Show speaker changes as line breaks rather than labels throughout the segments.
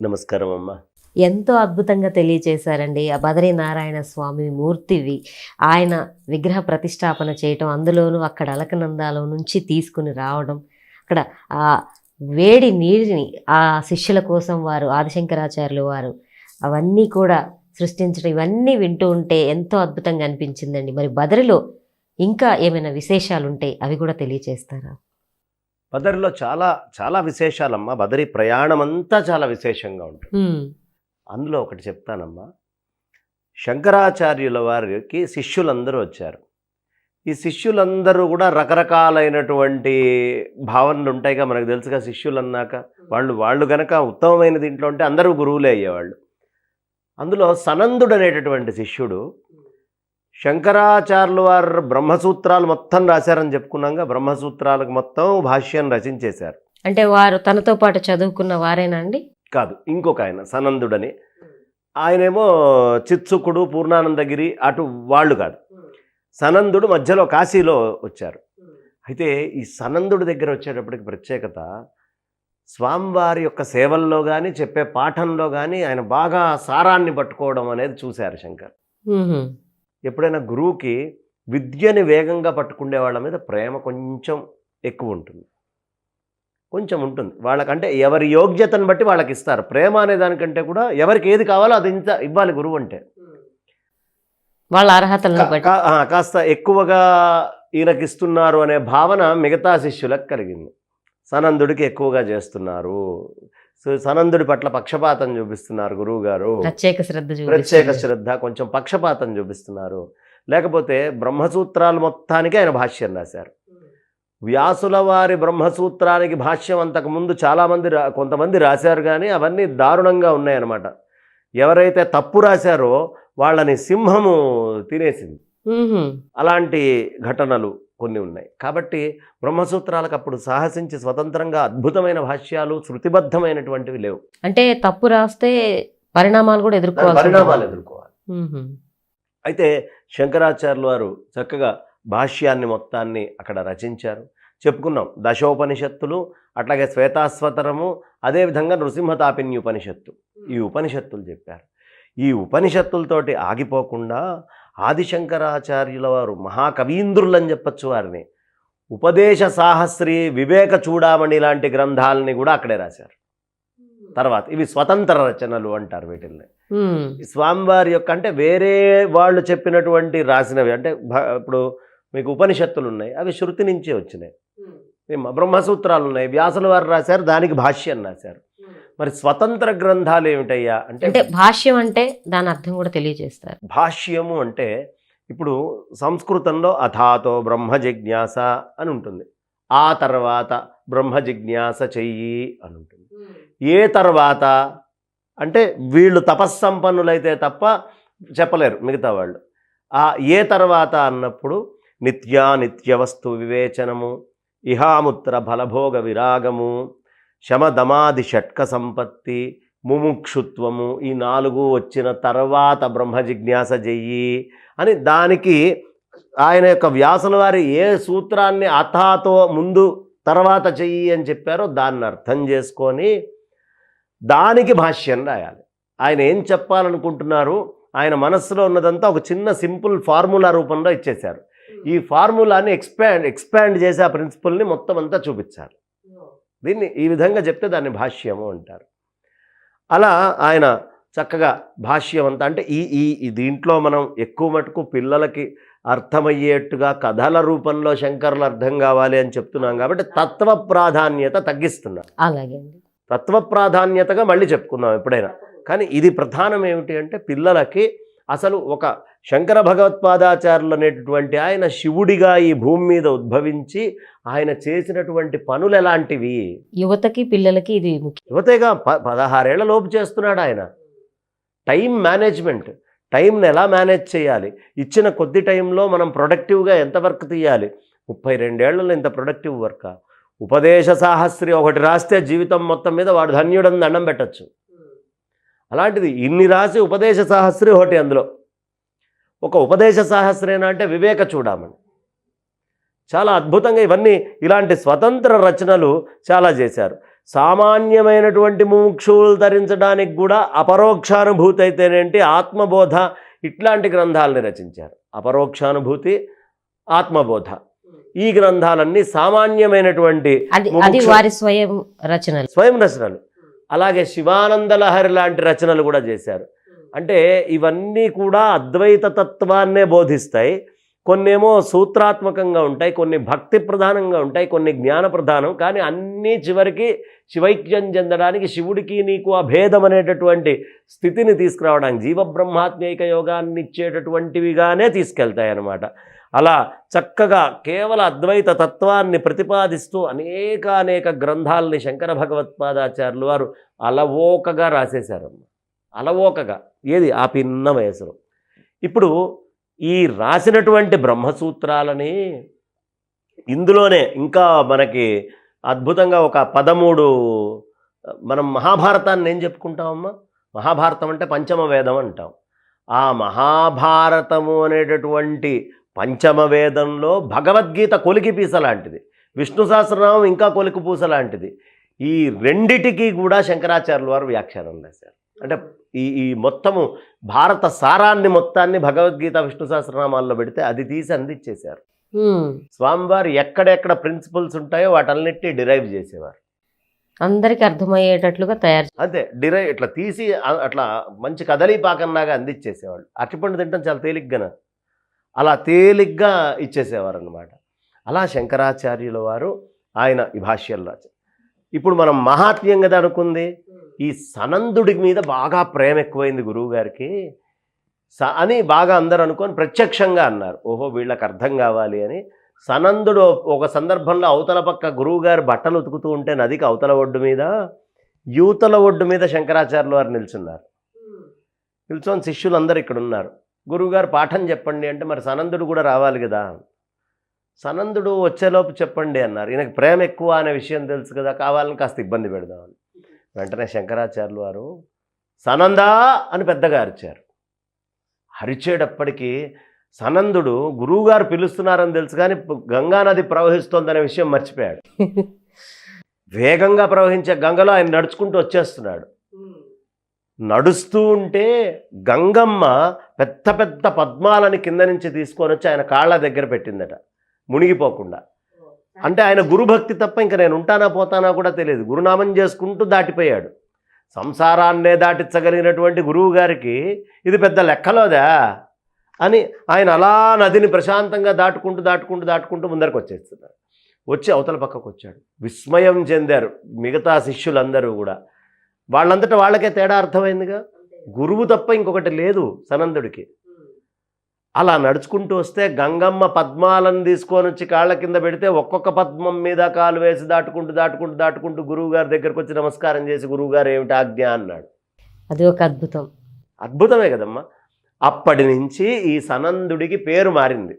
నమస్కారం అమ్మా.
ఎంతో అద్భుతంగా తెలియచేశారండి. ఆ బదరీనారాయణ స్వామి మూర్తివి ఆయన విగ్రహ ప్రతిష్టాపన చేయటం, అందులోనూ అక్కడ అలకనందాలో నుంచి తీసుకుని రావడం, అక్కడ ఆ వేడి నీటిని ఆ శిష్యుల కోసం వారు ఆదిశంకరాచార్యులు వారు అవన్నీ కూడా సృష్టించడం, ఇవన్నీ వింటూ ఉంటే ఎంతో అద్భుతంగా అనిపించిందండి. మరి బదరిలో ఇంకా ఏమైనా విశేషాలు ఉంటే అవి కూడా తెలియచేస్తారా?
బదరిలో చాలా చాలా విశేషాలమ్మా. బదరి ప్రయాణం అంతా చాలా విశేషంగా ఉంటుంది. అందులో ఒకటి చెప్తానమ్మా. శంకరాచార్యుల వారికి శిష్యులందరూ వచ్చారు. ఈ శిష్యులందరూ కూడా రకరకాలైనటువంటి భావనలు ఉంటాయిగా, మనకు తెలుసుగా. శిష్యులు అన్నాక వాళ్ళు గనక ఉత్తమమైన దీంట్లో ఉంటే అందరూ గురువులే అయ్యేవాళ్ళు. అందులో సనందుడు అనేటటువంటి శిష్యుడు శంకరాచార్యుల వారు బ్రహ్మసూత్రాలు మొత్తం రాశారని చెప్పుకున్నాగా. బ్రహ్మసూత్రాలకు మొత్తం భాష్యం రచించేశారు.
అంటే వారు తనతో పాటు చదువుకున్న వారేనా అండి?
కాదు, ఇంకొక ఆయన సనందుడని. ఆయనేమో చిత్సుకుడు, పూర్ణానందగిరి అటు వాళ్ళు కాదు. సనందుడు మధ్యలో కాశీలో వచ్చారు. అయితే ఈ సనందుడి దగ్గర వచ్చేటప్పటికి ప్రత్యేకత, స్వామివారి యొక్క సేవల్లో కానీ చెప్పే పాఠంలో కానీ ఆయన బాగా సారాన్ని పట్టుకోవడం అనేది చూశారు శంకర్. ఎప్పుడైనా గురువుకి విద్యని వేగంగా పట్టుకునే వాళ్ళ మీద ప్రేమ కొంచెం ఎక్కువ ఉంటుంది, కొంచెం ఉంటుంది. వాళ్ళకంటే ఎవరి యోగ్యతను బట్టి వాళ్ళకి ఇస్తారు. ప్రేమ అనే దానికంటే కూడా ఎవరికి ఏది కావాలో అది ఇంత ఇవ్వాలి గురువు అంటే.
వాళ్ళ అర్హతలను బట్టి
కాస్త ఎక్కువగా ఈయనకి ఇస్తున్నారు అనే భావన మిగతా శిష్యులకు కలిగింది. సనందుడికి ఎక్కువగా చేస్తున్నారు, సనందుడి పట్ల పక్షపాతం చూపిస్తున్నారు గురువు గారు, ప్రత్యేక శ్రద్ధ, కొంచెం పక్షపాతం చూపిస్తున్నారు. లేకపోతే బ్రహ్మసూత్రాలు మొత్తానికి ఆయన భాష్యం రాశారు. వ్యాసుల వారి బ్రహ్మసూత్రానికి భాష్యం అంతకుముందు చాలామంది కొంతమంది రాశారు, కానీ అవన్నీ దారుణంగా ఉన్నాయన్నమాట. ఎవరైతే తప్పు రాశారో వాళ్ళని సింహము తినేసింది. అలాంటి ఘటనలు కొన్ని ఉన్నాయి. కాబట్టి బ్రహ్మసూత్రాలకు అప్పుడు సాహసించి స్వతంత్రంగా అద్భుతమైన భాష్యాలు శృతిబద్ధమైనటువంటివి లేవు.
అంటే తప్పు రాస్తే పరిణామాలు కూడా
ఎదుర్కోవాలి. అయితే శంకరాచార్యుల వారు చక్కగా భాష్యాన్ని మొత్తాన్ని అక్కడ రచించారు. చెప్పుకున్నాం, దశోపనిషత్తులు, అట్లాగే శ్వేతాశ్వతరము, అదేవిధంగా నృసింహతాపిన్యుపనిషత్తు, ఈ ఉపనిషత్తులు చెప్పారు. ఈ ఉపనిషత్తులతోటి ఆగిపోకుండా ఆదిశంకరాచార్యుల వారు మహాకవీంద్రులని చెప్పచ్చు వారిని. ఉపదేశ సాహస్రి, వివేక చూడామణి లాంటి గ్రంథాలని కూడా అక్కడే రాశారు. తర్వాత ఇవి స్వతంత్ర రచనలు అంటారు వీటిల్ని. స్వామివారి యొక్క అంటే వేరే వాళ్ళు చెప్పినటువంటి రాసినవి. అంటే ఇప్పుడు మీకు ఉపనిషత్తులు ఉన్నాయి, అవి శృతి నుంచే వచ్చినాయి. బ్రహ్మసూత్రాలు ఉన్నాయి, వ్యాసుల వారు రాశారు, దానికి భాష్యం రాశారు. మరి స్వతంత్ర గ్రంథాలు ఏమిటయ్యా అంటే
భాష్యం అంటే దాని అర్థం కూడా తెలియజేస్తారు.
భాష్యము అంటే ఇప్పుడు సంస్కృతంలో అథాతో బ్రహ్మ జిజ్ఞాస అని ఉంటుంది, ఆ తర్వాత బ్రహ్మ జిజ్ఞాస చెయ్యి అని ఉంటుంది. ఏ తర్వాత అంటే వీళ్ళు తపస్సంపన్నులైతే తప్ప చెప్పలేరు మిగతా వాళ్ళు. ఆ ఏ తర్వాత అన్నప్పుడు నిత్య వస్తు వివేచనము, ఇహాముత్ర ఫలభోగ విరాగము, శమదమాది షట్క సంపత్తి, ముముక్షుత్వము, ఈ 4 వచ్చిన తర్వాత బ్రహ్మ జిజ్ఞాస చెయ్యి అని, దానికి ఆయన యొక్క వ్యాసుల వారి ఏ సూత్రాన్ని అథాతో ముందు తర్వాత చెయ్యి అని చెప్పారో దాన్ని అర్థం చేసుకొని దానికి భాష్యం రాయాలి. ఆయన ఏం చెప్పాలనుకుంటున్నారు, ఆయన మనస్సులో ఉన్నదంతా ఒక చిన్న సింపుల్ ఫార్ములా రూపంలో ఇచ్చేశారు. ఈ ఫార్ములాని ఎక్స్పాండ్ చేసి ఆ ప్రిన్సిపల్ని మొత్తం అంతా చూపించాలి. దీన్ని ఈ విధంగా చెప్తే దాన్ని భాష్యము అంటారు. అలా ఆయన చక్కగా భాష్యం అంతా అంటే ఈ దీంట్లో మనం ఎక్కువ మటుకు పిల్లలకి అర్థమయ్యేట్టుగా కథల రూపంలో శంకరులు అర్థం కావాలి అని చెప్తున్నాం కాబట్టి తత్వ ప్రాధాన్యత తగ్గిస్తున్నాం.
అలాగే
తత్వ ప్రాధాన్యతగా మళ్ళీ చెప్పుకుందాం ఎప్పుడైనా. కానీ ఇది ప్రధానం ఏమిటి అంటే పిల్లలకి అసలు ఒక శంకర భగవత్పాదాచార్యులు అనేటటువంటి ఆయన శివుడిగా ఈ భూమి మీద ఉద్భవించి ఆయన చేసినటువంటి పనులు ఎలాంటివి,
యువతకి పిల్లలకి ఇది ముఖ్యం.
యువతేగా 16 ఏళ్ల లోపు చేస్తున్నాడు ఆయన. టైం మేనేజ్మెంట్, టైంని ఎలా మేనేజ్ చేయాలి, ఇచ్చిన కొద్ది టైంలో మనం ప్రొడక్టివ్గా ఎంత వర్క్ తీయాలి. 32 ఏళ్లలో ఇంత ప్రొడక్టివ్ వర్క్. ఉపదేశ సాహస్రి ఒకటి రాస్తే జీవితం మొత్తం మీద వాడు ధన్యుడని దండం పెట్టచ్చు. అలాంటిది ఇన్ని రాసి ఉపదేశ సాహస్రి ఒకటి, అందులో ఒక ఉపదేశ సాహస్రేనా అంటే వివేక చూడమని. చాలా అద్భుతంగా ఇవన్నీ ఇలాంటి స్వతంత్ర రచనలు చాలా చేశారు. సామాన్యమైనటువంటి ముముక్షువులు ధరించడానికి కూడా అపరోక్షానుభూతి అయితేనేంటి, ఆత్మబోధ ఇట్లాంటి గ్రంథాలని రచించారు. అపరోక్షానుభూతి, ఆత్మబోధ, ఈ గ్రంథాలన్నీ సామాన్యమైనటువంటి
అది వారి స్వయం రచనలు.
అలాగే శివానంద లహరి లాంటి రచనలు కూడా చేశారు. అంటే ఇవన్నీ కూడా అద్వైత తత్వాన్నే బోధిస్తాయి. కొన్నేమో సూత్రాత్మకంగా ఉంటాయి, కొన్ని భక్తి ప్రధానంగా ఉంటాయి, కొన్ని జ్ఞాన ప్రధానం. కానీ అన్నీ చివరికి శివైక్యం చెందడానికి, శివుడికి నీకు అభేదం అనేటటువంటి స్థితిని తీసుకురావడానికి, జీవబ్రహ్మాత్మేక యోగాన్ని ఇచ్చేటటువంటివిగానే తీసుకెళ్తాయి అన్నమాట. అలా చక్కగా కేవల అద్వైత తత్వాన్ని ప్రతిపాదిస్తూ అనేక గ్రంథాలని శంకర భగవత్పాదాచార్యులు వారు అలవోకగా రాసేశారమ్మ. అలవోకగా, ఏది ఆ పిన్న వయసులో. ఇప్పుడు ఈ రాసినటువంటి బ్రహ్మసూత్రాలని ఇందులోనే ఇంకా మనకి అద్భుతంగా ఒక 13, మనం మహాభారతాన్ని ఏం చెప్పుకుంటామమ్మా? మహాభారతం అంటే పంచమ వేదం అంటాం. ఆ మహాభారతము అనేటటువంటి పంచమ వేదంలో భగవద్గీత కొలికి పీస లాంటిది, విష్ణు సహస్రనామం ఇంకా కొలికి పూస లాంటిది. ఈ రెండిటికి కూడా శంకరాచార్యుల వారు వ్యాఖ్యానం రాశారు. అంటే ఈ మొత్తము భారత సారాన్ని మొత్తాన్ని భగవద్గీత విష్ణు సహస్రనామాల్లో పెడితే అది తీసి అందించేశారు. స్వామివారు ఎక్కడెక్కడ ప్రిన్సిపల్స్ ఉంటాయో వాటన్నిటిని డిరైవ్ చేసేవారు,
అందరికి అర్థమయ్యేటట్లుగా తయారు.
అంతే, డిరైవ్ ఇట్లా తీసి అట్లా మంచి కదలీపాకన్నాగా అందించేసేవాళ్ళు. అరటిపండు తింటాం చాలా తేలిగ్గా, అలా తేలిగ్గా ఇచ్చేసేవారు అన్నమాట. అలా శంకరాచార్యుల వారు ఆయన ఈ భాష్యాలు రాశారు. ఇప్పుడు మనం మహాత్మ్యం కదా అనుకుంది, ఈ సనందుడి మీద బాగా ప్రేమ ఎక్కువైంది గురువుగారికి అని బాగా అందరూ అనుకొని ప్రత్యక్షంగా అన్నారు. ఓహో వీళ్ళకి అర్థం కావాలి అని. సనందుడు ఒక సందర్భంలో అవతల పక్క గురువుగారు బట్టలు ఉతుకుతూ ఉంటే నదికి అవతల ఒడ్డు మీద, యూతల ఒడ్డు మీద శంకరాచార్యుల వారు నిల్చున్నారు. నిల్చొని శిష్యులు అందరూ ఇక్కడ ఉన్నారు. గురువుగారు పాఠం చెప్పండి అంటే మరి సనందుడు కూడా రావాలి కదా. సనందుడు వచ్చేలోపు చెప్పండి అన్నారు. ఈయనకు ప్రేమ ఎక్కువ అనే విషయం తెలుసు కదా, కావాలని కాస్త ఇబ్బంది పెడదామని. వెంటనే శంకరాచార్యులు వారు సనందా అని పెద్దగా అరిచారు. అరిచేటప్పటికీ సనందుడు గురువుగారు పిలుస్తున్నారని తెలుసు కానీ గంగానది ప్రవహిస్తోందనే విషయం మర్చిపోయాడు. వేగంగా ప్రవహించే గంగలో ఆయన నడుచుకుంటూ వచ్చేస్తున్నాడు. నడుస్తూ ఉంటే గంగమ్మ పెద్ద పెద్ద పద్మాలని కింద నుంచి తీసుకొని వచ్చి ఆయన కాళ్ళ దగ్గర పెట్టిందట, మునిగిపోకుండా. అంటే ఆయన గురుభక్తి తప్ప ఇంకా నేను ఉంటానా పోతానా కూడా తెలియదు. గురునామం చేసుకుంటూ దాటిపోయాడు. సంసారాన్నే దాటించగలిగినటువంటి గురువు గారికి ఇది పెద్ద లెక్కలోదా అని ఆయన అలా నదిని ప్రశాంతంగా దాటుకుంటూ ముందరకు వచ్చేస్తున్నారు. వచ్చి అవతల పక్కకు వచ్చాడు. విస్మయం చెందారు మిగతా శిష్యులందరూ కూడా. వాళ్ళంతటా వాళ్ళకే తేడా అర్థమైందిగా, గురువు తప్ప ఇంకొకటి లేదు సనందుడికి. అలా నడుచుకుంటూ వస్తే గంగమ్మ పద్మాలను తీసుకొని వచ్చి కాళ్ళ కింద పెడితే ఒక్కొక్క పద్మం మీద కాలు వేసి దాటుకుంటూ గురువు గారి దగ్గరకు వచ్చి నమస్కారం చేసి, గురువుగారు ఏమిటి ఆజ్ఞ అన్నాడు.
అది ఒక
అద్భుతమే కదమ్మా. అప్పటి నుంచి ఈ సనందుడికి పేరు మారింది,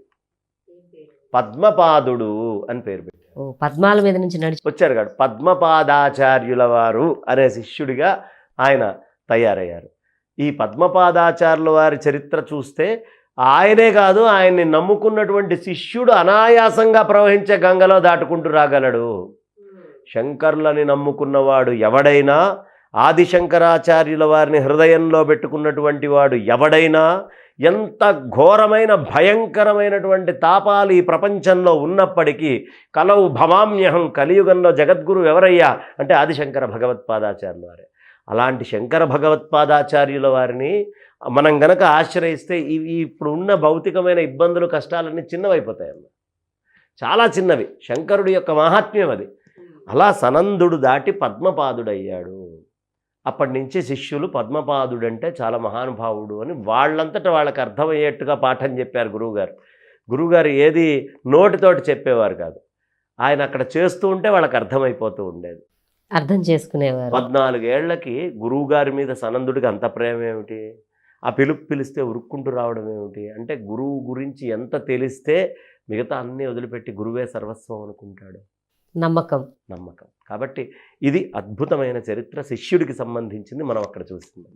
పద్మపాదుడు అని పేరు పెట్టారు.
పద్మాల మీద నుంచి నడిచి
వచ్చారు కాదు, పద్మపాదాచార్యుల వారు అనే శిష్యుడిగా ఆయన తయారయ్యారు. ఈ పద్మపాదాచార్యుల వారి చరిత్ర చూస్తే ఆయనే కాదు, ఆయన్ని నమ్ముకున్నటువంటి శిష్యుడు అనాయాసంగా ప్రవహించే గంగలో దాటుకుంటూ రాగలడు. శంకరులని నమ్ముకున్నవాడు ఎవడైనా, ఆదిశంకరాచార్యుల వారిని హృదయంలో పెట్టుకున్నటువంటి వాడు ఎవడైనా, ఎంత ఘోరమైన భయంకరమైనటువంటి తాపాలు ఈ ప్రపంచంలో ఉన్నప్పటికీ, కలవు భవామ్యహం, కలియుగంలో జగద్గురు ఎవరయ్యా అంటే ఆదిశంకర భగవత్పాదాచార్యుల వారే. అలాంటి శంకర భగవత్పాదాచార్యుల వారిని మనం గనక ఆశ్రయిస్తే ఇప్పుడు ఉన్న భౌతికమైన ఇబ్బందులు, కష్టాలన్నీ చిన్నవైపోతాయన్న, చాలా చిన్నవి. శంకరుడి యొక్క మహాత్మ్యం అది. అలా సనందుడు దాటి పద్మపాదుడయ్యాడు. అప్పటి నుంచి శిష్యులు పద్మపాదుడంటే చాలా మహానుభావుడు అని వాళ్ళంతటా వాళ్ళకి అర్థమయ్యేట్టుగా పాఠం చెప్పారు గురువుగారు. గురువుగారు ఏది నోటితోటి చెప్పేవారు కాదు, ఆయన అక్కడ చేస్తూ ఉంటే వాళ్ళకి అర్థమైపోతూ ఉండేది,
అర్థం చేసుకునేవారు.
14 ఏళ్లకి గురువుగారి మీద సనందుడికి అంత ప్రేమ ఏమిటి, ఆ పిలిస్తే ఉరుక్కుంటూ రావడం ఏమిటి అంటే, గురువు గురించి ఎంత తెలిస్తే మిగతా అన్నీ వదిలిపెట్టి గురువే సర్వస్వం అనుకుంటాడు.
నమ్మకం.
కాబట్టి ఇది అద్భుతమైన చరిత్ర శిష్యుడికి సంబంధించింది మనం అక్కడ చూస్తున్నాం.